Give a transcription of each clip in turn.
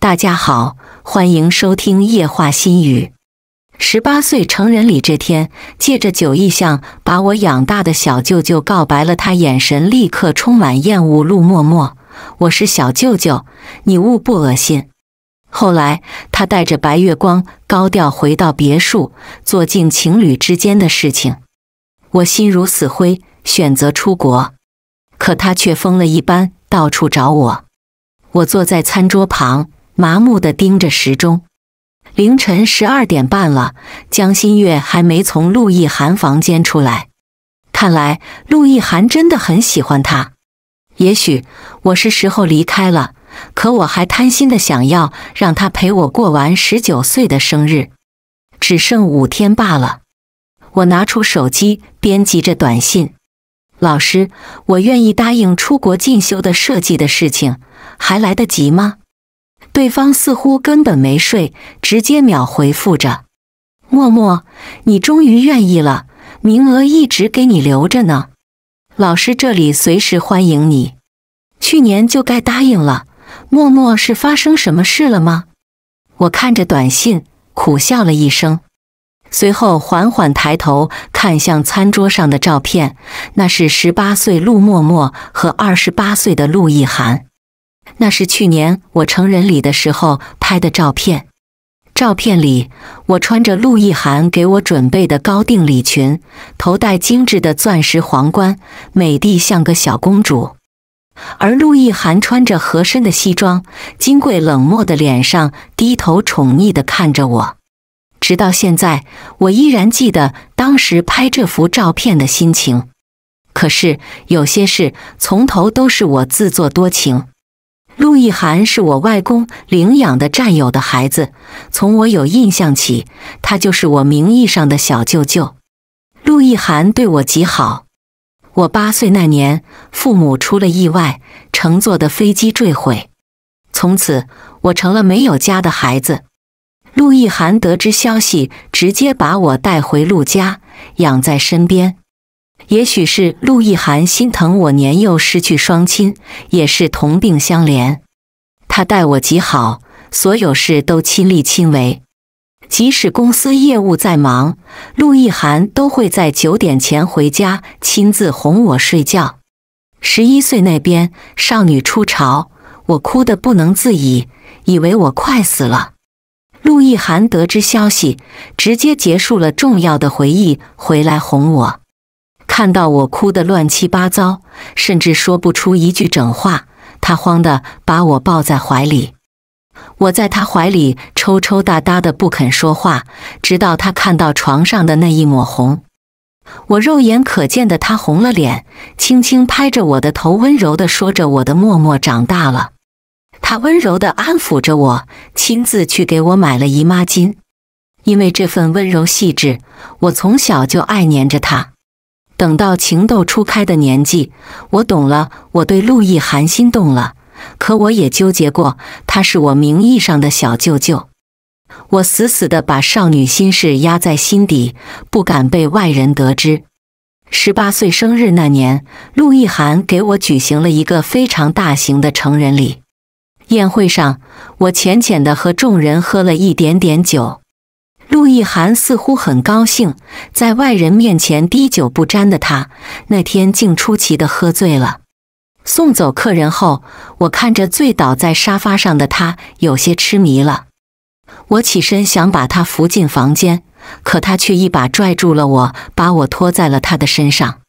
大家好，欢迎收听夜话心语。18岁成人礼这天，借着酒意向把我养大的小舅舅告白了，他眼神立刻充满厌恶。陆默默，我是小舅舅，你勿不恶心。后来他带着白月光高调回到别墅，做尽情侣之间的事情。我心如死灰，选择出国，可他却疯了一般到处找我。我坐在餐桌旁，麻木地盯着时钟。凌晨12点半了，江心月还没从陆亦涵房间出来。看来陆亦涵真的很喜欢他。也许我是时候离开了，可我还贪心地想要让他陪我过完19岁的生日。只剩5天罢了。我拿出手机编辑着短信：老师，我愿意答应出国进修的设计的事情，还来得及吗？对方似乎根本没睡，直接秒回复着：默默，你终于愿意了，名额一直给你留着呢。老师这里随时欢迎你。去年就该答应了，默默是发生什么事了吗？我看着短信，苦笑了一声。随后缓缓抬头看向餐桌上的照片，那是18岁陆默默和28岁的陆亦涵。那是去年我成人礼的时候拍的照片。照片里，我穿着陆亦涵给我准备的高定礼裙，头戴精致的钻石皇冠，美丽像个小公主。而陆亦涵穿着合身的西装，金贵冷漠的脸上低头宠溺地看着我。直到现在，我依然记得当时拍这幅照片的心情。可是有些事从头都是我自作多情。陆亦涵是我外公领养的战友的孩子，从我有印象起，他就是我名义上的小舅舅。陆亦涵对我极好。我8岁那年，父母出了意外，乘坐的飞机坠毁，从此我成了没有家的孩子。陆亦涵得知消息，直接把我带回陆家，养在身边。也许是陆亦涵心疼我年幼失去双亲，也是同病相怜。他待我极好，所有事都亲力亲为。即使公司业务再忙，陆亦涵都会在9点前回家，亲自哄我睡觉。11岁那边，少女初潮，我哭得不能自已，以为我快死了。陆亦涵得知消息，直接结束了重要的会议，回来哄我。看到我哭得乱七八糟，甚至说不出一句整话，他慌得把我抱在怀里。我在他怀里抽抽搭搭的不肯说话，直到他看到床上的那一抹红。我肉眼可见的他红了脸，轻轻拍着我的头，温柔地说着：我的默默长大了。他温柔地安抚着我，亲自去给我买了姨妈巾。因为这份温柔细致，我从小就爱黏着他。等到情窦初开的年纪，我懂了，我对陆亦涵心动了，可我也纠结过，他是我名义上的小舅舅。我死死地把少女心事压在心底，不敢被外人得知。18岁生日那年，陆亦涵给我举行了一个非常大型的成人礼。宴会上，我浅浅地和众人喝了一点点酒。陆亦涵似乎很高兴，在外人面前滴酒不沾的他，那天竟出奇地喝醉了。送走客人后，我看着醉倒在沙发上的他，有些痴迷了。我起身想把他扶进房间，可他却一把拽住了我，把我拖在了他的身上。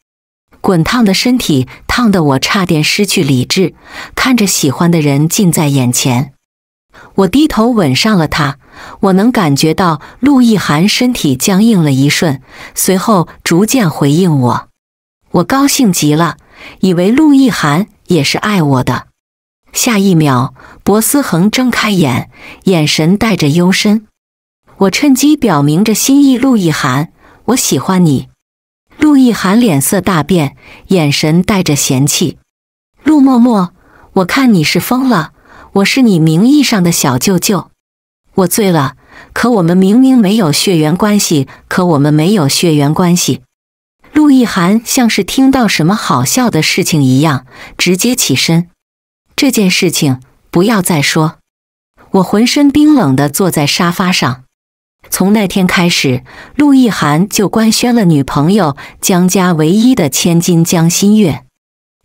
滚烫的身体烫得我差点失去理智，看着喜欢的人近在眼前。我低头吻上了他，我能感觉到陆亦涵身体僵硬了一瞬，随后逐渐回应我。我高兴极了，以为陆亦涵也是爱我的。下一秒，薄思恒睁开眼，眼神带着幽深。我趁机表明着心意：陆亦涵，我喜欢你。陆亦涵脸色大变，眼神带着嫌弃。陆默默，我看你是疯了，我是你名义上的小舅舅。我醉了，可我们明明没有血缘关系，陆亦涵像是听到什么好笑的事情一样，直接起身。这件事情不要再说。我浑身冰冷地坐在沙发上。从那天开始，陆亦涵就官宣了女朋友江家唯一的千金江心月，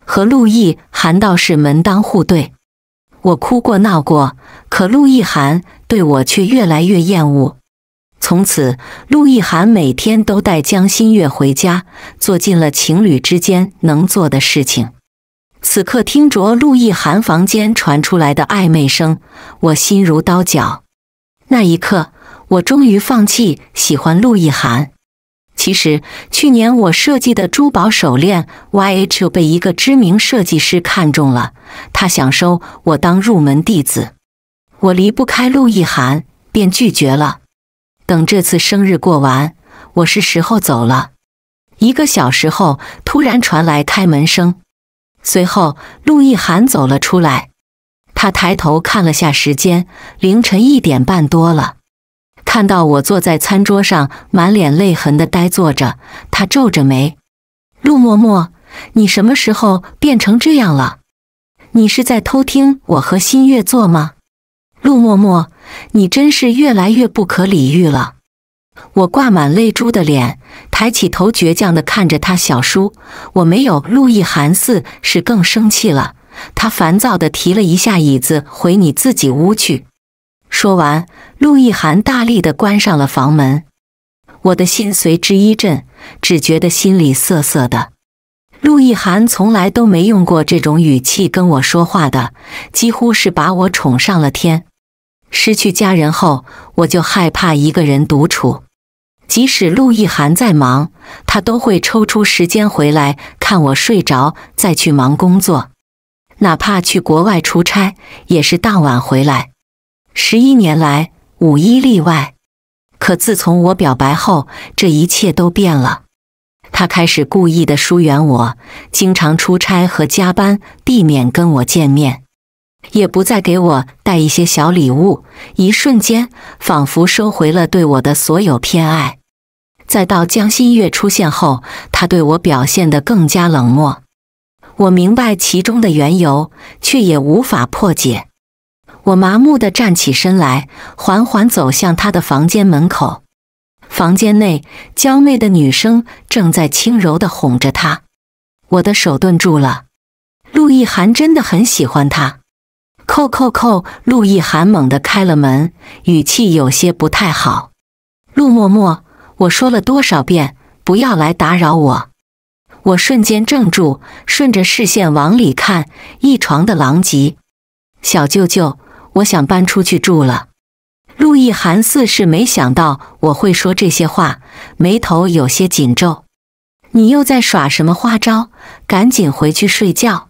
和陆亦涵倒是门当户对。我哭过闹过，可陆亦涵对我却越来越厌恶。从此，陆亦涵每天都带江心月回家，做尽了情侣之间能做的事情。此刻听着陆亦涵房间传出来的暧昧声，我心如刀绞。那一刻，我终于放弃喜欢陆亦涵。其实，去年我设计的珠宝手链 YH 被一个知名设计师看中了，他想收我当入门弟子。我离不开陆亦涵，便拒绝了。等这次生日过完，我是时候走了。1个小时后，突然传来开门声，随后陆亦涵走了出来。他抬头看了下时间，凌晨1点半多了。看到我坐在餐桌上，满脸泪痕地呆坐着，他皱着眉：“陆默默，你什么时候变成这样了？你是在偷听我和新月做吗？陆默默，你真是越来越不可理喻了。”我挂满泪珠的脸，抬起头倔强地看着他小叔。我没有陆亦涵似是更生气了，他烦躁地提了一下椅子，回你自己屋去。说完，陆亦涵大力地关上了房门。我的心随之一震，只觉得心里涩涩的。陆亦涵从来都没用过这种语气跟我说话的，几乎是把我宠上了天。失去家人后，我就害怕一个人独处。即使陆亦涵在忙，他都会抽出时间回来看我睡着，再去忙工作。哪怕去国外出差，也是当晚回来。11年来，5一例外。可自从我表白后，这一切都变了。他开始故意地疏远我，经常出差和加班，避免跟我见面，也不再给我带一些小礼物。一瞬间，仿佛收回了对我的所有偏爱。再到江心月出现后，他对我表现得更加冷漠。我明白其中的缘由，却也无法破解。我麻木地站起身来，缓缓走向他的房间门口。房间内，娇媚的女声正在轻柔地哄着他。我的手顿住了。陆亦涵真的很喜欢他。叩叩叩！陆亦涵猛地开了门，语气有些不太好。陆默默，我说了多少遍，不要来打扰我。我瞬间怔住，顺着视线往里看，一床的狼藉。小舅舅，我想搬出去住了。陆亦涵似是没想到我会说这些话，眉头有些紧皱。你又在耍什么花招？赶紧回去睡觉。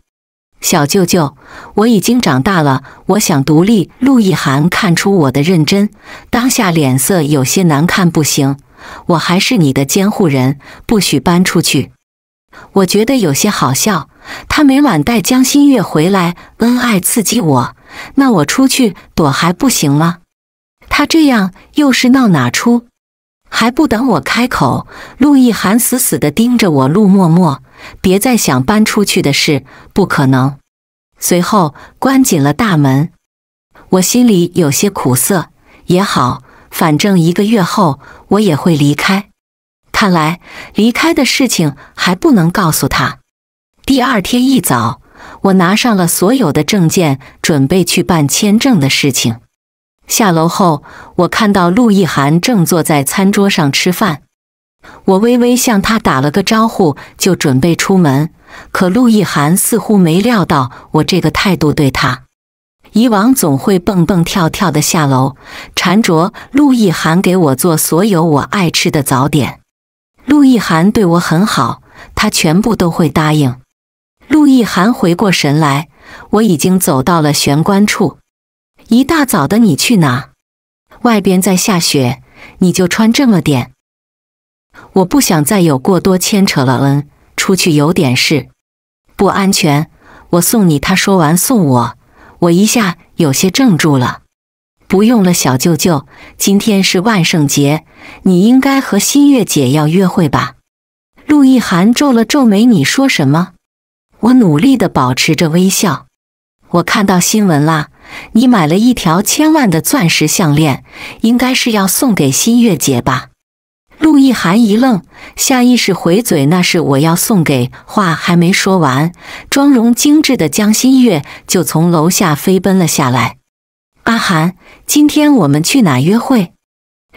小舅舅，我已经长大了，我想独立。陆亦涵看出我的认真，当下脸色有些难看。不行，我还是你的监护人，不许搬出去。我觉得有些好笑，他每晚带江心月回来，恩爱刺激我，那我出去躲还不行吗？他这样又是闹哪出？还不等我开口，陆亦涵死死地盯着我。陆默默，别再想搬出去的事，不可能。随后关紧了大门。我心里有些苦涩，也好，反正1个月后我也会离开。看来离开的事情还不能告诉他。第2天一早，我拿上了所有的证件，准备去办签证的事情。下楼后，我看到陆亦涵正坐在餐桌上吃饭。我微微向他打了个招呼，就准备出门，可陆亦涵似乎没料到我这个态度对他。以往总会蹦蹦跳跳地下楼，缠着陆亦涵给我做所有我爱吃的早点。陆亦涵对我很好，他全部都会答应。陆亦涵回过神来，我已经走到了玄关处。一大早的你去哪？外边在下雪，你就穿这么点。我不想再有过多牵扯了，出去有点事，不安全，我送你。他说完送我一下有些怔住了。不用了，小舅舅，今天是万圣节，你应该和新月姐要约会吧？陆亦涵皱了皱眉，你说什么？我努力地保持着微笑。我看到新闻啦，你买了一条1000万的钻石项链，应该是要送给新月姐吧？陆亦涵一愣，下意识回嘴，那是我要送给……话还没说完，妆容精致的江新月就从楼下飞奔了下来。阿涵，今天我们去哪约会？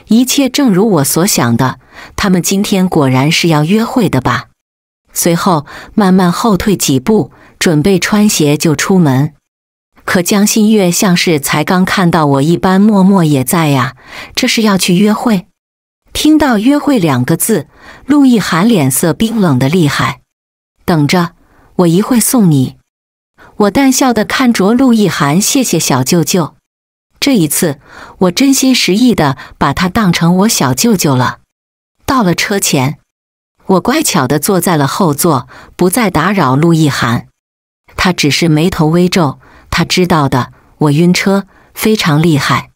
一切正如我所想的，他们今天果然是要约会的吧？随后慢慢后退几步，准备穿鞋就出门。可江新月像是才刚看到我一般，默默也在呀，这是要去约会？听到约会2个字，陆亦涵脸色冰冷的厉害。等着，我一会送你。我淡笑地看着陆亦涵，谢谢小舅舅。这一次，我真心实意地把他当成我小舅舅了。到了车前，我乖巧地坐在了后座，不再打扰陆亦涵。他只是眉头微皱，他知道的，我晕车，非常厉害。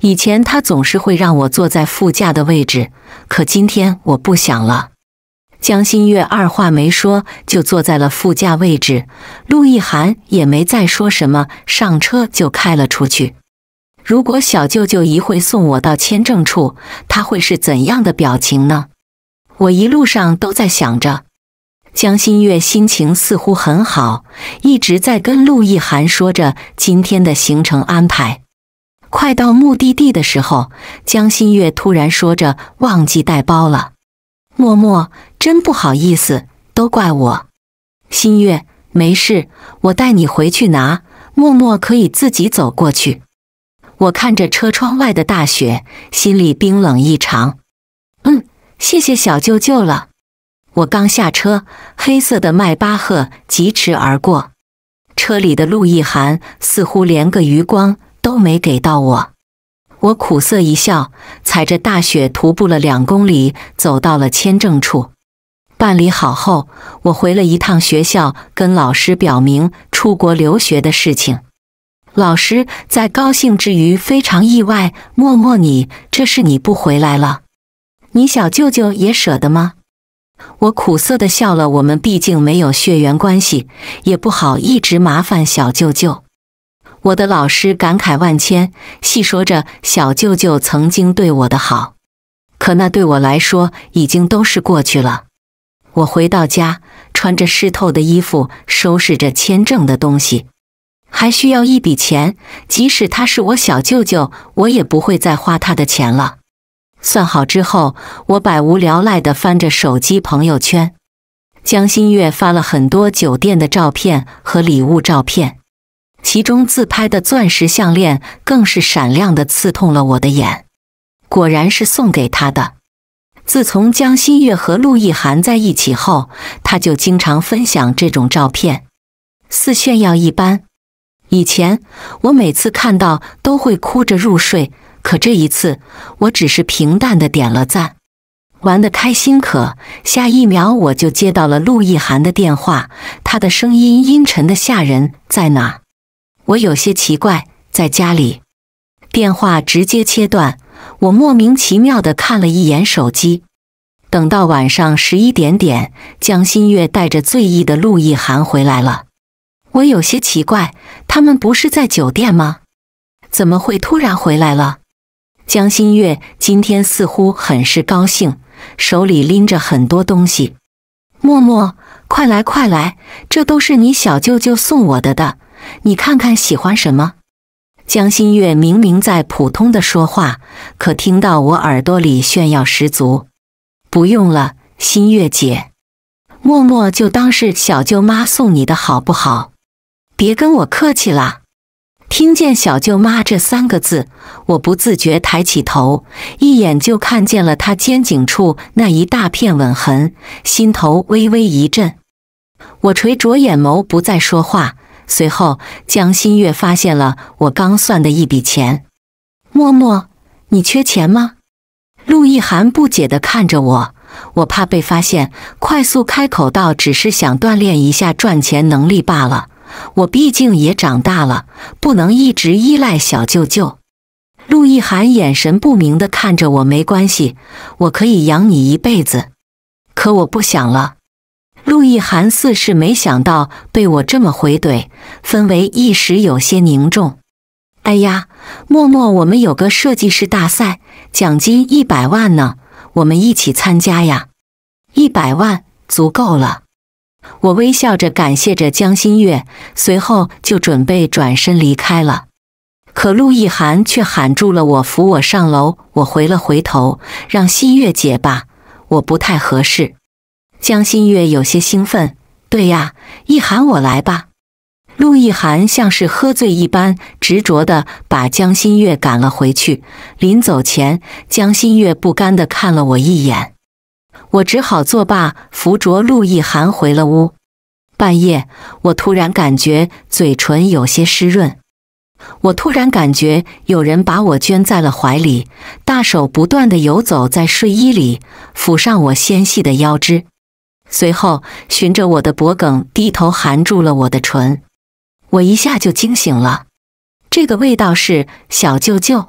以前他总是会让我坐在副驾的位置，可今天我不想了。江新月二话没说就坐在了副驾位置，陆亦涵也没再说什么，上车就开了出去。如果小舅舅一会送我到签证处，他会是怎样的表情呢？我一路上都在想着。江新月心情似乎很好，一直在跟陆亦涵说着今天的行程安排。快到目的地的时候，江新月突然说着忘记带包了。默默，真不好意思，都怪我。新月，没事，我带你回去拿，默默可以自己走过去。我看着车窗外的大雪，心里冰冷异常。谢谢小舅舅了。我刚下车，黑色的迈巴赫疾驰而过，车里的陆亦涵似乎连个余光都没给到我。我苦涩一笑，踩着大雪徒步了2公里，走到了签证处。办理好后，我回了一趟学校，跟老师表明出国留学的事情。老师在高兴之余非常意外，默默，这是你不回来了？你小舅舅也舍得吗？我苦涩地笑了，我们毕竟没有血缘关系，也不好一直麻烦小舅舅。我的老师感慨万千，细说着小舅舅曾经对我的好，可那对我来说已经都是过去了。我回到家，穿着湿透的衣服，收拾着签证的东西，还需要一笔钱，即使他是我小舅舅，我也不会再花他的钱了。算好之后，我百无聊赖地翻着手机朋友圈，江新月发了很多酒店的照片和礼物照片，其中自拍的钻石项链更是闪亮地刺痛了我的眼，果然是送给他的。自从江新月和陆亦涵在一起后，他就经常分享这种照片，似炫耀一般。以前我每次看到都会哭着入睡，可这一次我只是平淡地点了赞。玩得开心，可下一秒我就接到了陆亦涵的电话，他的声音阴沉的吓人。在哪？我有些奇怪，在家里。电话直接切断，我莫名其妙地看了一眼手机。等到晚上11点，江新月带着醉意的陆亦涵回来了。我有些奇怪，他们不是在酒店吗？怎么会突然回来了？江新月今天似乎很是高兴，手里拎着很多东西。默默，快来快来，这都是你小舅舅送我的，你看看喜欢什么？江新月明明在普通的说话，可听到我耳朵里炫耀十足。不用了，新月姐，默默就当是小舅妈送你的好不好？别跟我客气啦。听见小舅妈这3个字，我不自觉抬起头，一眼就看见了她肩颈处那一大片吻痕，心头微微一震。我垂着眼眸不再说话，随后江新月发现了我刚算的一笔钱。默默，你缺钱吗？陆亦涵不解地看着我，我怕被发现，快速开口道，只是想锻炼一下赚钱能力罢了。我毕竟也长大了，不能一直依赖小舅舅。陆亦涵眼神不明地看着我，没关系，我可以养你一辈子。可我不想了。陆亦涵似是没想到被我这么回怼，氛围一时有些凝重。哎呀，默默，我们有个设计师大赛，奖金100万呢，我们一起参加呀。100万足够了。我微笑着感谢着江心月，随后就准备转身离开了。可陆亦涵却喊住了我，扶我上楼。我回了回头，让心月姐吧，我不太合适。江心月有些兴奋，对呀，亦涵我来吧。陆亦涵像是喝醉一般，执着地把江心月赶了回去。临走前，江心月不甘地看了我一眼，我只好作罢，扶着陆亦涵回了屋。半夜，我突然感觉嘴唇有些湿润，我突然感觉有人把我圈在了怀里，大手不断地游走在睡衣里，抚上我纤细的腰肢，随后循着我的脖颈低头含住了我的唇。我一下就惊醒了，这个味道是小舅舅。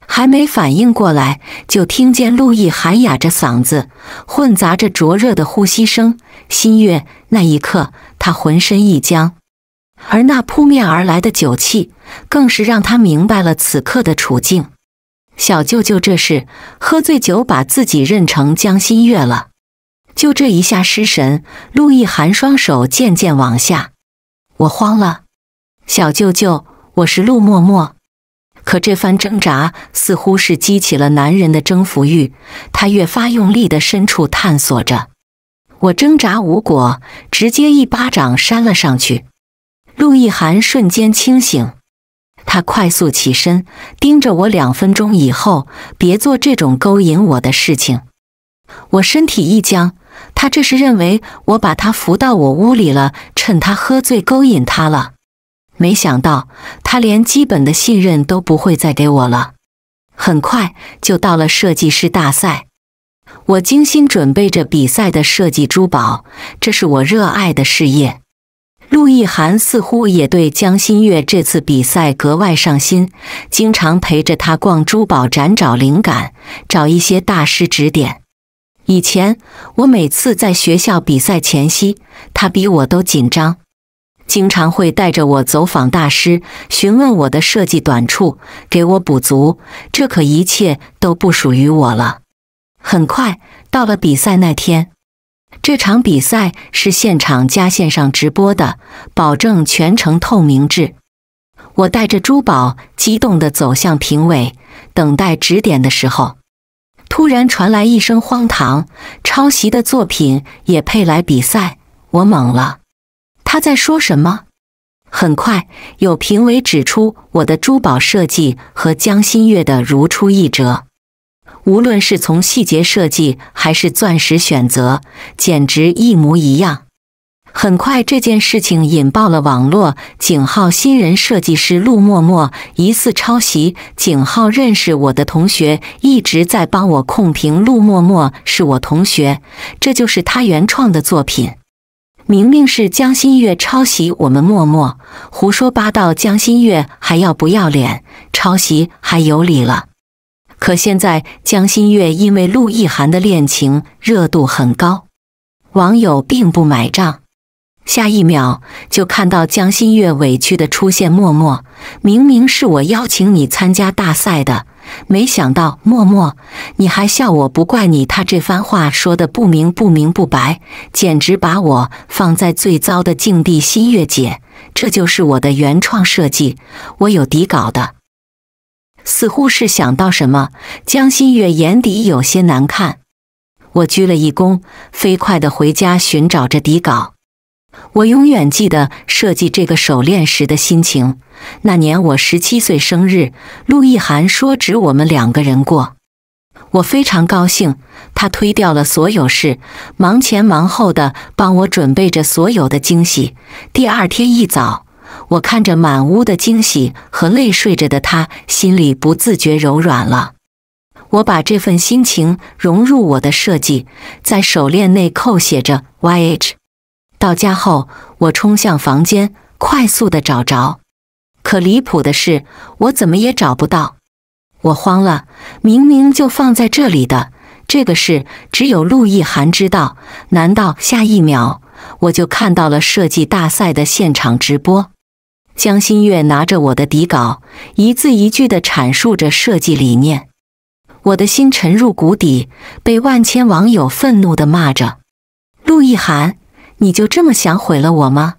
还没反应过来，就听见陆亦涵哑着嗓子，混杂着灼热的呼吸声。心月，那一刻他浑身一僵，而那扑面而来的酒气，更是让他明白了此刻的处境。小舅舅这是喝醉酒把自己认成江心月了。就这一下失神，陆亦涵双手渐渐往下，我慌了。小舅舅，我是陆默默。可这番挣扎似乎是激起了男人的征服欲，他越发用力地深处探索着。我挣扎无果，直接一巴掌扇了上去。陆亦涵瞬间清醒，他快速起身，盯着我2分钟以后，别做这种勾引我的事情。我身体一僵，他这是认为我把他扶到我屋里了，趁他喝醉勾引他了。没想到他连基本的信任都不会再给我了。很快就到了设计师大赛，我精心准备着比赛的设计珠宝，这是我热爱的事业。陆亦涵似乎也对江心月这次比赛格外上心，经常陪着他逛珠宝展找灵感，找一些大师指点。以前我每次在学校比赛前夕，他比我都紧张，经常会带着我走访大师，询问我的设计短处，给我补足。这可一切都不属于我了。很快到了比赛那天，这场比赛是现场加线上直播的，保证全程透明制。我带着珠宝激动地走向评委，等待指点的时候，突然传来一声荒唐，抄袭的作品也配来比赛？我懵了。他在说什么？很快有评委指出我的珠宝设计和江心月的如出一辙，无论是从细节设计还是钻石选择，简直一模一样。很快这件事情引爆了网络，井号新人设计师陆默默疑似抄袭，井号认识我的同学一直在帮我控评陆默默是我同学，这就是他原创的作品。明明是江心月抄袭我们默默，胡说八道，江心月还要不要脸，抄袭还有理了。可现在江心月因为陆亦涵的恋情热度很高，网友并不买账。下一秒就看到江心月委屈地出现，默默，明明是我邀请你参加大赛的，没想到默默你还笑我不怪你。他这番话说得不明不白，简直把我放在最糟的境地。心月姐，这就是我的原创设计，我有底稿的。似乎是想到什么，江心月眼底有些难看。我鞠了一躬，飞快地回家寻找着底稿。我永远记得设计这个手链时的心情。那年我17岁生日，陆亦涵说只我们2个人过，我非常高兴。他推掉了所有事，忙前忙后的帮我准备着所有的惊喜。第2天一早，我看着满屋的惊喜和泪睡着的他，心里不自觉柔软了。我把这份心情融入我的设计，在手链内扣写着 YH。到家后，我冲向房间，快速地找着。可离谱的是，我怎么也找不到。我慌了，明明就放在这里的，这个事只有陆亦涵知道。难道下一秒，我就看到了设计大赛的现场直播。江新月拿着我的底稿，一字一句地阐述着设计理念。我的心沉入谷底，被万千网友愤怒地骂着：陆亦涵，你就这么想毁了我吗？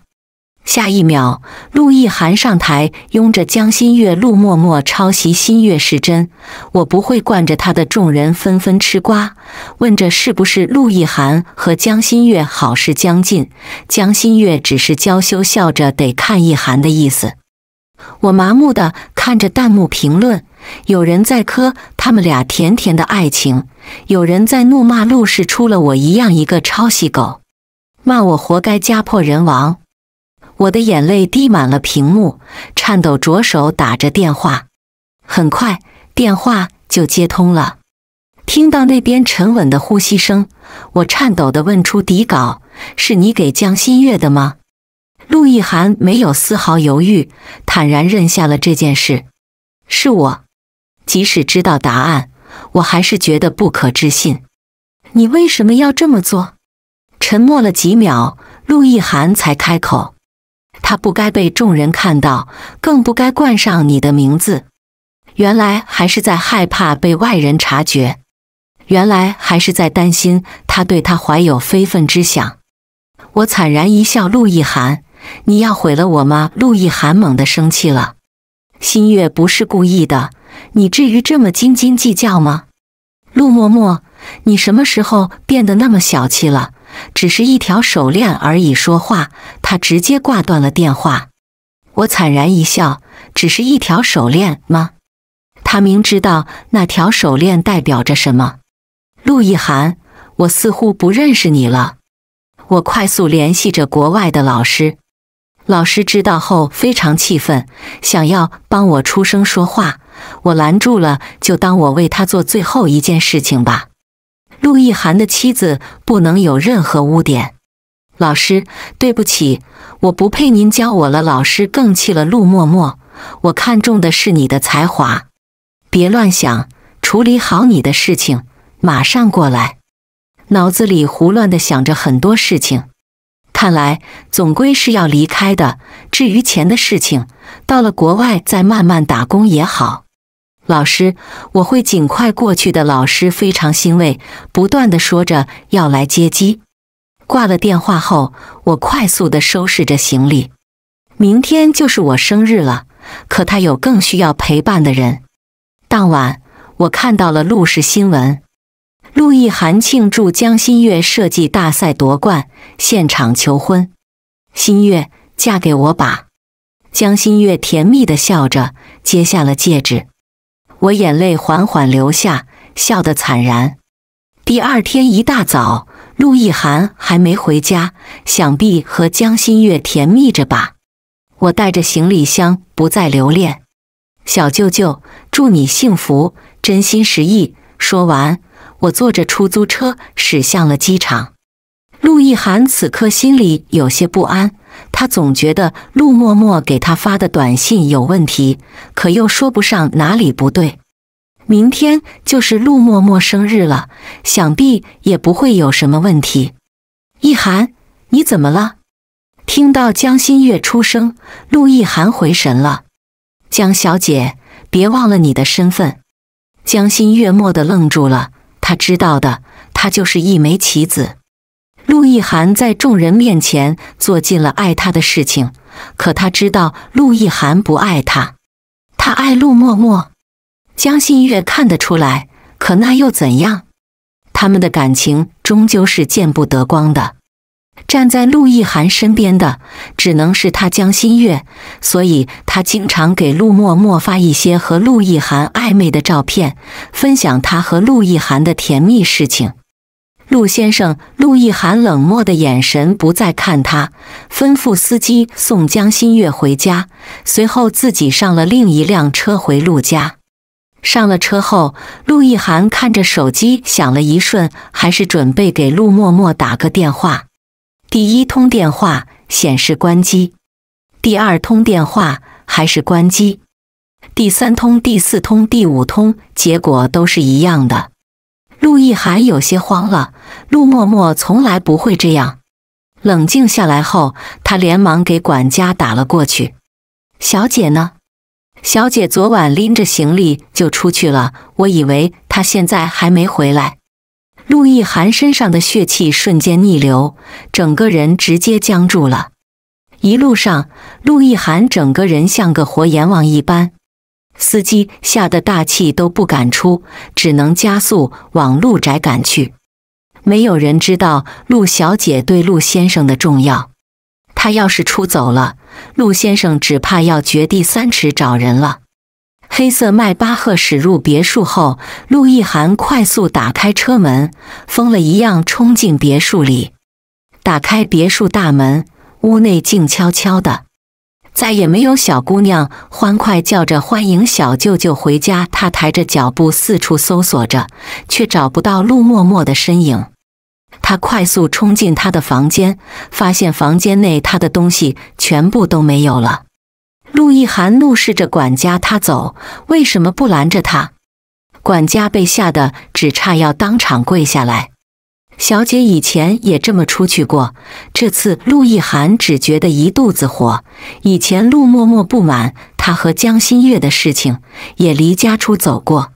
下一秒，陆亦涵上台，拥着江新月、陆默默抄袭新月是真，我不会惯着他的众人纷纷吃瓜，问着是不是陆亦涵和江新月好事将近，江新月只是娇羞笑着得看亦涵的意思。我麻木地看着弹幕评论，有人在磕他们俩甜甜的爱情，有人在怒骂陆氏出了我一样一个抄袭狗，骂我活该家破人亡。我的眼泪滴满了屏幕，颤抖着手打着电话。很快，电话就接通了。听到那边沉稳的呼吸声，我颤抖地问出底稿：是你给江新月的吗？陆亦涵没有丝毫犹豫，坦然认下了这件事。是我。即使知道答案，我还是觉得不可置信。你为什么要这么做？沉默了几秒，陆亦涵才开口。他不该被众人看到，更不该冠上你的名字。原来还是在害怕被外人察觉，原来还是在担心他对他怀有非分之想。我惨然一笑，陆亦涵，你要毁了我吗？陆亦涵猛地生气了。新月不是故意的，你至于这么斤斤计较吗？陆默默，你什么时候变得那么小气了？只是一条手链而已。说话，他直接挂断了电话。我惨然一笑，只是一条手链吗？他明知道那条手链代表着什么。陆亦涵，我似乎不认识你了。我快速联系着国外的老师，老师知道后非常气愤，想要帮我出声说话，我拦住了，就当我为他做最后一件事情吧。陆亦涵的妻子不能有任何污点。老师，对不起，我不配您教我了。老师更气了。陆默默，我看中的是你的才华，别乱想，处理好你的事情，马上过来。脑子里胡乱地想着很多事情，看来总归是要离开的。至于钱的事情，到了国外再慢慢打工也好。老师，我会尽快过去的。老师非常欣慰，不断地说着要来接机。挂了电话后，我快速地收拾着行李。明天就是我生日了，可他有更需要陪伴的人。当晚，我看到了陆氏新闻，陆亦涵庆祝江新月设计大赛夺冠，现场求婚。新月，嫁给我吧。江新月甜蜜地笑着，接下了戒指。我眼泪缓缓流下，笑得惨然。第二天一大早，陆亦涵还没回家，想必和江新月甜蜜着吧。我带着行李箱不再留恋。小舅舅，祝你幸福，真心实意。说完，我坐着出租车驶向了机场。陆亦涵此刻心里有些不安，他总觉得陆默默给他发的短信有问题，可又说不上哪里不对。明天就是陆默默生日了，想必也不会有什么问题。亦涵，你怎么了？听到江新月出声，陆亦涵回神了。江小姐，别忘了你的身份。江新月蓦地愣住了，她知道的，她就是一枚棋子。陆亦涵在众人面前做尽了爱她的事情，可她知道陆亦涵不爱她，她爱陆默默。江新月看得出来，可那又怎样？他们的感情终究是见不得光的。站在陆亦涵身边的只能是他江新月，所以他经常给陆默默发一些和陆亦涵暧昧的照片，分享他和陆亦涵的甜蜜事情。陆先生，陆亦涵冷漠的眼神不再看他，吩咐司机送江新月回家，随后自己上了另一辆车回陆家。上了车后，陆亦涵看着手机响了一瞬，还是准备给陆默默打个电话。第一通电话显示关机，第二通电话还是关机，第三通、第四通、第五通，结果都是一样的。陆亦涵有些慌了，陆默默从来不会这样。冷静下来后，他连忙给管家打了过去。小姐呢？小姐昨晚拎着行李就出去了，我以为她现在还没回来。陆亦涵身上的血气瞬间逆流，整个人直接僵住了。一路上，陆亦涵整个人像个活阎王一般，司机吓得大气都不敢出，只能加速往陆宅赶去。没有人知道陆小姐对陆先生的重要，她要是出走了，陆先生只怕要掘地3尺找人了。黑色迈巴赫驶入别墅后，陆亦涵快速打开车门，疯了一样冲进别墅里。打开别墅大门，屋内静悄悄的，再也没有小姑娘欢快叫着欢迎小舅舅回家。她抬着脚步四处搜索着，却找不到陆默默的身影。她快速冲进她的房间，发现房间内她的东西全部都没有了。陆亦涵怒视着管家，他走，为什么不拦着他？管家被吓得只差要当场跪下来。小姐以前也这么出去过，这次陆亦涵只觉得一肚子火。以前陆默默不满他和江心月的事情，也离家出走过。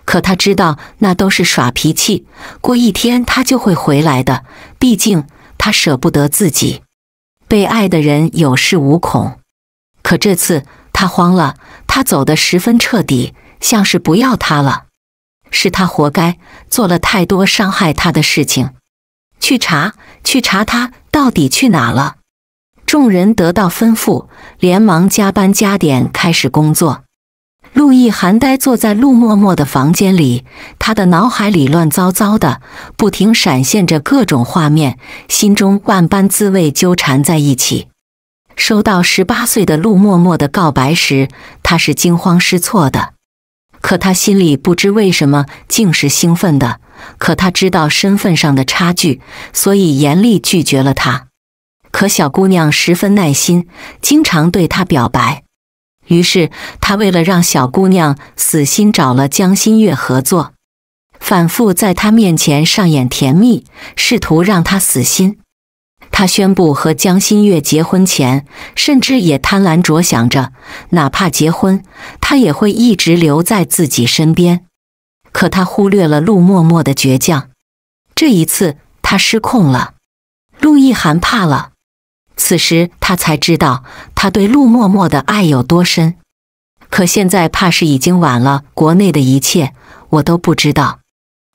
可他知道那都是耍脾气，过一天他就会回来的，毕竟他舍不得自己。被爱的人有恃无恐。可这次他慌了，他走得十分彻底，像是不要他了。是他活该，做了太多伤害他的事情。去查他到底去哪了。众人得到吩咐，连忙加班加点开始工作。陆亦涵呆坐在陆默默的房间里，他的脑海里乱糟糟的，不停闪现着各种画面，心中万般滋味纠缠在一起。收到18岁的陆默默的告白时，他是惊慌失措的，可他心里不知为什么竟是兴奋的。可他知道身份上的差距，所以严厉拒绝了他。可小姑娘十分耐心，经常对他表白。于是他为了让小姑娘死心，找了江心月合作，反复在她面前上演甜蜜，试图让她死心。他宣布和江心月结婚前，甚至也贪婪着想着，哪怕结婚，他也会一直留在自己身边。可他忽略了陆默默的倔强。这一次他失控了，陆亦涵怕了。此时他才知道他对陆默默的爱有多深。可现在怕是已经晚了，国内的一切我都不知道。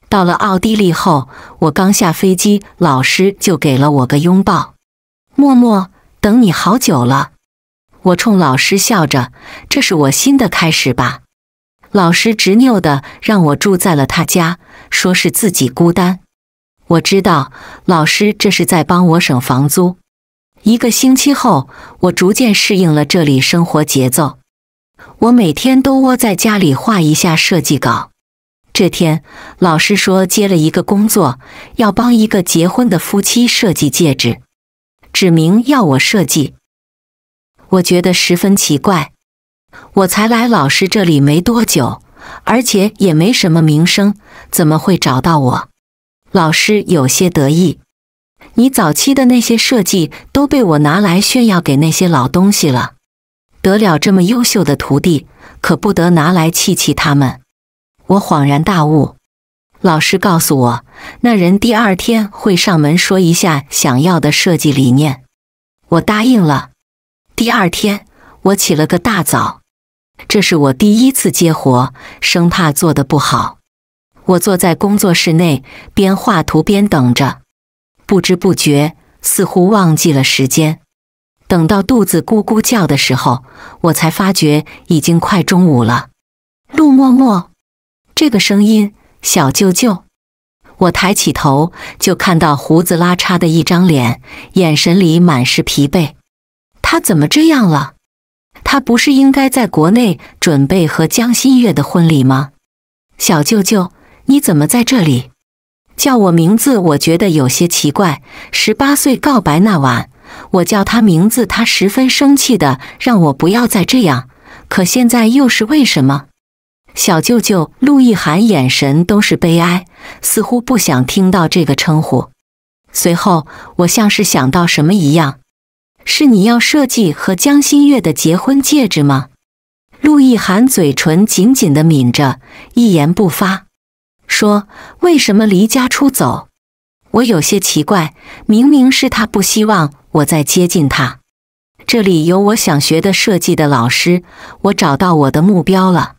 到了奥地利后，我刚下飞机，老师就给了我个拥抱。默默，等你好久了。我冲老师笑着，这是我新的开始吧。老师执拗地让我住在了他家，说是自己孤单。我知道，老师这是在帮我省房租。1个星期后，我逐渐适应了这里生活节奏。我每天都窝在家里画一下设计稿。这天，老师说接了一个工作，要帮一个结婚的夫妻设计戒指，指明要我设计。我觉得十分奇怪，我才来老师这里没多久，而且也没什么名声，怎么会找到我？老师有些得意，你早期的那些设计都被我拿来炫耀给那些老东西了，得了这么优秀的徒弟，可不得拿来气气他们。我恍然大悟，老师告诉我，那人第2天会上门说一下想要的设计理念。我答应了。第2天，我起了个大早。这是我第1次接活，生怕做得不好。我坐在工作室内，边画图边等着。不知不觉，似乎忘记了时间。等到肚子咕咕叫的时候，我才发觉已经快中午了。陆默默。这个声音，小舅舅。我抬起头，就看到胡子拉碴的一张脸，眼神里满是疲惫。他怎么这样了？他不是应该在国内准备和江心月的婚礼吗？小舅舅，你怎么在这里？叫我名字我觉得有些奇怪。18岁告白那晚，我叫他名字，他十分生气的让我不要再这样。可现在又是为什么？小舅舅，陆亦涵眼神都是悲哀，似乎不想听到这个称呼。随后，我像是想到什么一样：“是你要设计和江心月的结婚戒指吗？”陆亦涵嘴唇紧紧地抿着，一言不发，说：“为什么离家出走？”我有些奇怪，明明是他不希望我再接近他。这里有我想学的设计的老师，我找到我的目标了。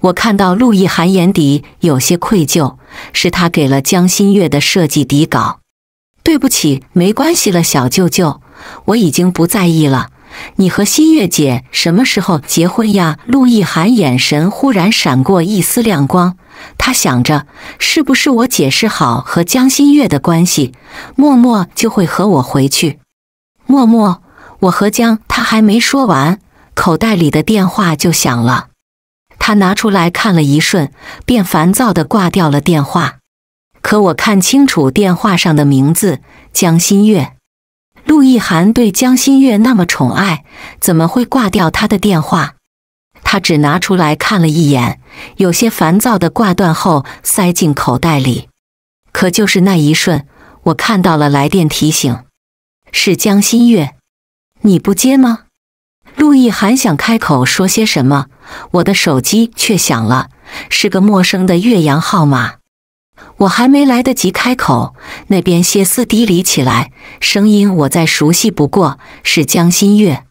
我看到陆亦涵眼底有些愧疚，是他给了江心月的设计底稿。对不起，没关系了，小舅舅，我已经不在意了。你和心月姐什么时候结婚呀？陆亦涵眼神忽然闪过一丝亮光，他想着，是不是我解释好和江心月的关系，默默就会和我回去？默默，我和江……他还没说完，口袋里的电话就响了。他拿出来看了一瞬，便烦躁地挂掉了电话。可我看清楚电话上的名字，江心月。陆亦涵对江心月那么宠爱，怎么会挂掉他的电话？他只拿出来看了一眼，有些烦躁地挂断后塞进口袋里。可就是那一瞬，我看到了来电提醒，是江心月。你不接吗？陆亦涵想开口说些什么，我的手机却响了，是个陌生的岳阳号码。我还没来得及开口，那边歇斯底里起来，声音我再熟悉不过，是江心月。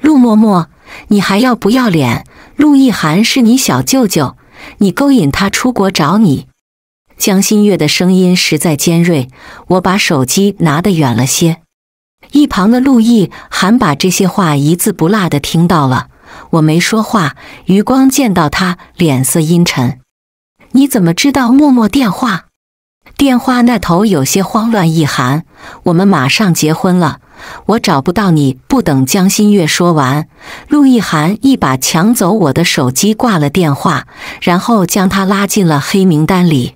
陆嬷嬷，你还要不要脸？陆亦涵是你小舅舅，你勾引他出国找你。江心月的声音实在尖锐，我把手机拿得远了些。一旁的陆亦涵把这些话一字不落地听到了，我没说话，余光见到他脸色阴沉。你怎么知道默默电话？电话那头有些慌乱。亦涵，我们马上结婚了，我找不到你。不等江心月说完，陆亦涵一把抢走我的手机，挂了电话，然后将他拉进了黑名单里。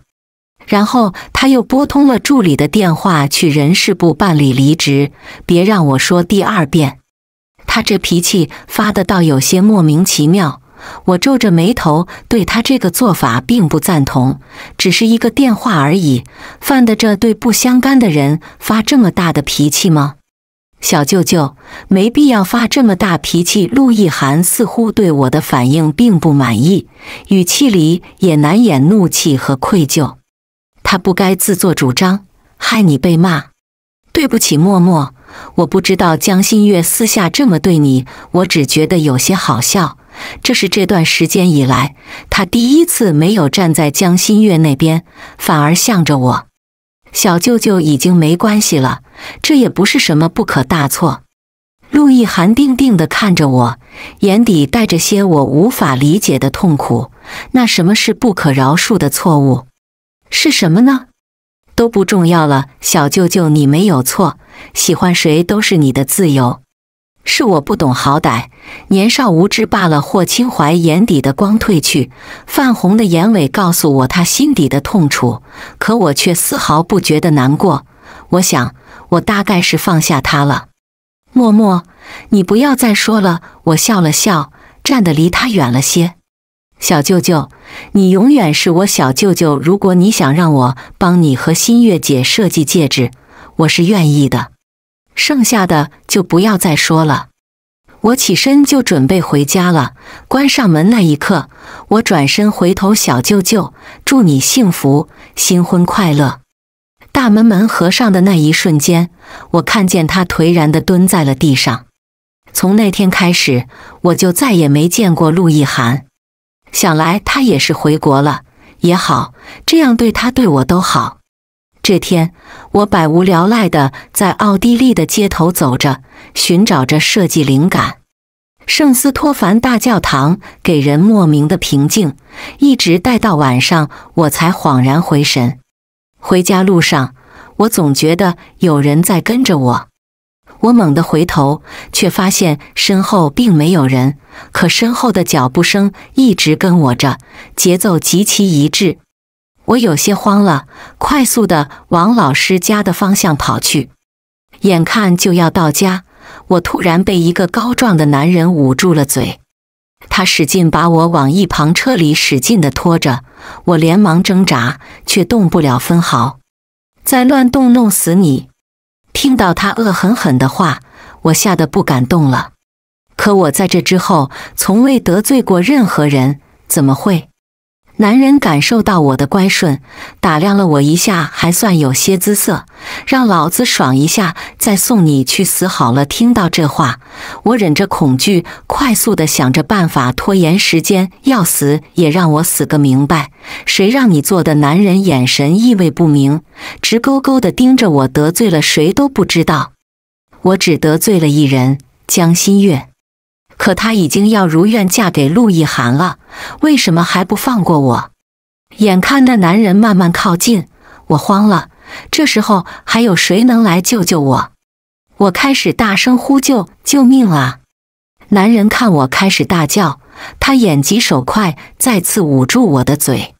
然后他又拨通了助理的电话，去人事部办理离职。别让我说第二遍。他这脾气发得倒有些莫名其妙。我皱着眉头，对他这个做法并不赞同。只是一个电话而已，犯得着对不相干的人发这么大的脾气吗？小舅舅，没必要发这么大脾气。陆亦涵似乎对我的反应并不满意，语气里也难掩怒气和愧疚。他不该自作主张，害你被骂。对不起，默默，我不知道江心月私下这么对你，我只觉得有些好笑。这是这段时间以来，他第一次没有站在江心月那边，反而向着我。小舅舅已经没关系了，这也不是什么不可大错。陆亦涵定定地看着我，眼底带着些我无法理解的痛苦。那什么是不可饶恕的错误？是什么呢？都不重要了，小舅舅，你没有错，喜欢谁都是你的自由。是我不懂好歹，年少无知罢了。霍清怀眼底的光褪去，泛红的眼尾告诉我他心底的痛楚，可我却丝毫不觉得难过。我想，我大概是放下他了。默默，你不要再说了。我笑了笑，站得离他远了些。小舅舅，你永远是我小舅舅。如果你想让我帮你和心月姐设计戒指，我是愿意的。剩下的就不要再说了。我起身就准备回家了，关上门那一刻，我转身回头，小舅舅，祝你幸福，新婚快乐。大门合上的那一瞬间，我看见他颓然地蹲在了地上。从那天开始，我就再也没见过陆亦涵。想来他也是回国了，也好，这样对他对我都好。这天，我百无聊赖地在奥地利的街头走着，寻找着设计灵感。圣斯托凡大教堂给人莫名的平静，一直待到晚上，我才恍然回神。回家路上，我总觉得有人在跟着我。我猛地回头，却发现身后并没有人，可身后的脚步声一直跟我着，节奏极其一致。我有些慌了，快速地往老师家的方向跑去。眼看就要到家，我突然被一个高壮的男人捂住了嘴。他使劲把我往一旁车里使劲地拖着，我连忙挣扎，却动不了分毫。再乱动弄死你！”听到他恶狠狠的话，我吓得不敢动了。可我在这之后从未得罪过任何人，怎么会？男人感受到我的乖顺，打量了我一下，还算有些姿色，让老子爽一下，再送你去死好了。听到这话，我忍着恐惧，快速地想着办法拖延时间，要死也让我死个明白。谁让你做的？男人眼神意味不明，直勾勾地盯着我。得罪了谁都不知道，我只得罪了一人，江心月。可她已经要如愿嫁给陆亦寒了，为什么还不放过我？眼看那男人慢慢靠近，我慌了。这时候还有谁能来救救我？我开始大声呼救：“救命啊！”男人看我开始大叫，他眼疾手快，再次捂住我的嘴。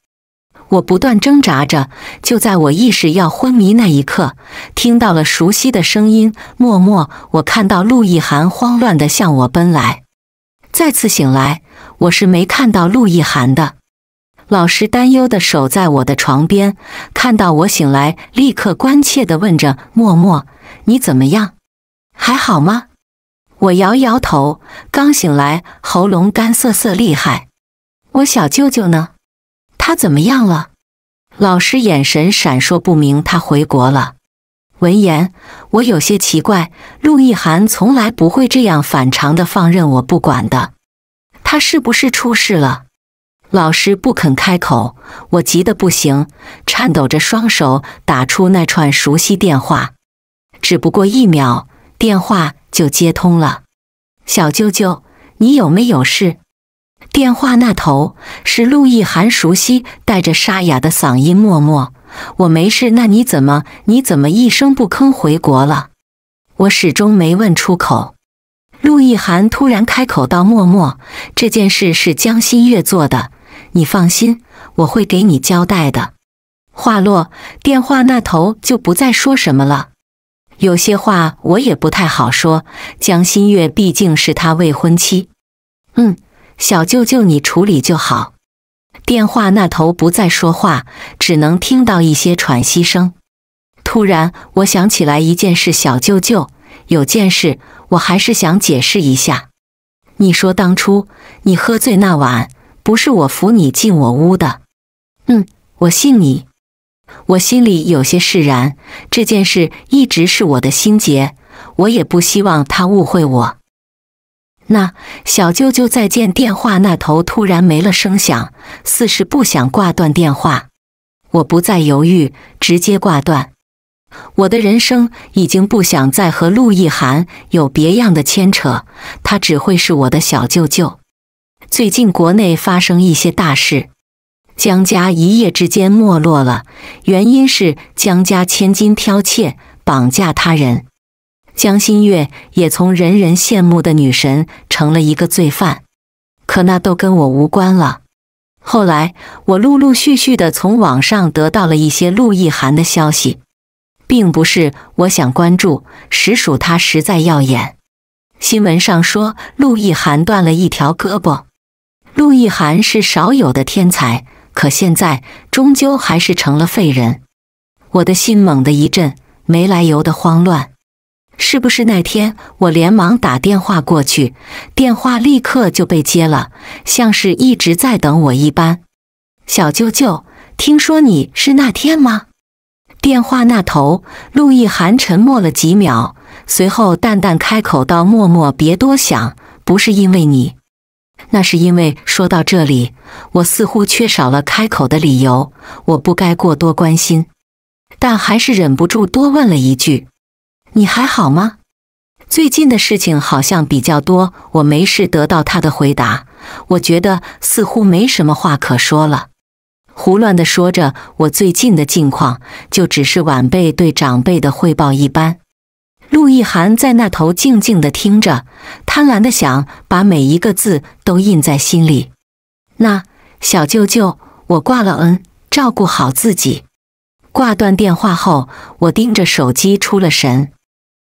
我不断挣扎着，就在我意识要昏迷那一刻，听到了熟悉的声音：“默默。”我看到陆亦寒慌乱地向我奔来。再次醒来，我是没看到陆亦寒的。老师担忧地守在我的床边，看到我醒来，立刻关切地问着：“默默，你怎么样？还好吗？”我摇摇头，刚醒来，喉咙干涩涩厉害。我小舅舅呢？他怎么样了？老师眼神闪烁不明，他回国了。闻言，我有些奇怪，陆亦寒从来不会这样反常的放任我不管的。他是不是出事了？老师不肯开口，我急得不行，颤抖着双手打出那串熟悉电话。只不过1秒，电话就接通了。小舅舅，你有没有事？电话那头是陆亦寒熟悉带着沙哑的嗓音：“默默，我没事。那你怎么一声不吭回国了？”我始终没问出口。陆亦寒突然开口道：“默默，这件事是江心月做的，你放心，我会给你交代的。”话落，电话那头就不再说什么了。有些话我也不太好说，江心月毕竟是他未婚妻。小舅舅你处理就好。电话那头不再说话，只能听到一些喘息声。突然我想起来一件事：小舅舅，有件事我还是想解释一下。你说当初你喝醉那晚，不是我扶你进我屋的。我信你。我心里有些释然，这件事一直是我的心结，我也不希望他误会我。那小舅舅再见。电话那头突然没了声响，似是不想挂断电话。我不再犹豫，直接挂断。我的人生已经不想再和陆亦寒有别样的牵扯，他只会是我的小舅舅。最近国内发生一些大事，江家一夜之间没落了，原因是江家千金剽窃，绑架他人。江心月也从人人羡慕的女神成了一个罪犯，可那都跟我无关了。后来我陆陆续续地从网上得到了一些陆亦寒的消息，并不是我想关注，实属他实在耀眼。新闻上说陆亦寒断了一条胳膊。陆亦寒是少有的天才，可现在终究还是成了废人。我的心猛地一震，没来由的慌乱。是不是那天我连忙打电话过去，电话立刻就被接了，像是一直在等我一般。小舅舅，听说你是那天吗？电话那头，陆亦寒沉默了几秒，随后淡淡开口道：“默默，别多想，不是因为你。”那是因为说到这里，我似乎缺少了开口的理由，我不该过多关心，但还是忍不住多问了一句：“你还好吗？”最近的事情好像比较多，我没事得到他的回答，我觉得似乎没什么话可说了。胡乱地说着我最近的近况，就只是晚辈对长辈的汇报一般。陆亦寒在那头静静地听着，贪婪地想把每一个字都印在心里。那小舅舅，我挂了，照顾好自己。挂断电话后，我盯着手机出了神。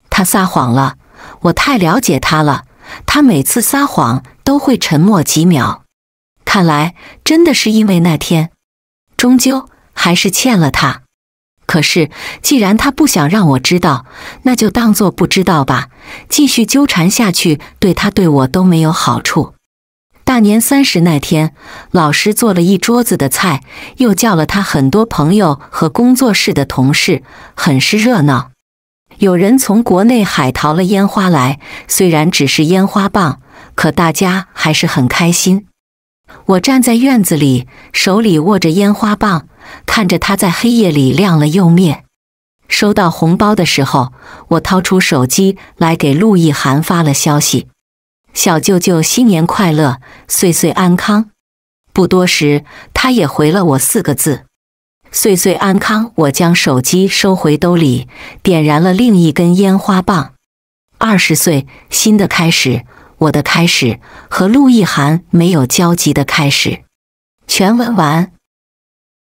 他撒谎了，我太了解他了，他每次撒谎都会沉默几秒。看来真的是因为那天，终究还是欠了他。可是既然他不想让我知道，那就当作不知道吧，继续纠缠下去对他对我都没有好处。大年30那天，老师做了一桌子的菜，又叫了他很多朋友和工作室的同事，很是热闹。有人从国内海淘了烟花来，虽然只是烟花棒，可大家还是很开心。我站在院子里，手里握着烟花棒，看着它在黑夜里亮了又灭。收到红包的时候，我掏出手机来给陆亦涵发了消息：小舅舅新年快乐，岁岁安康。不多时，他也回了我4个字：岁岁安康。我将手机收回兜里，点燃了另一根烟花棒。20岁，新的开始，我的开始，和陆亦涵没有交集的开始。全文完。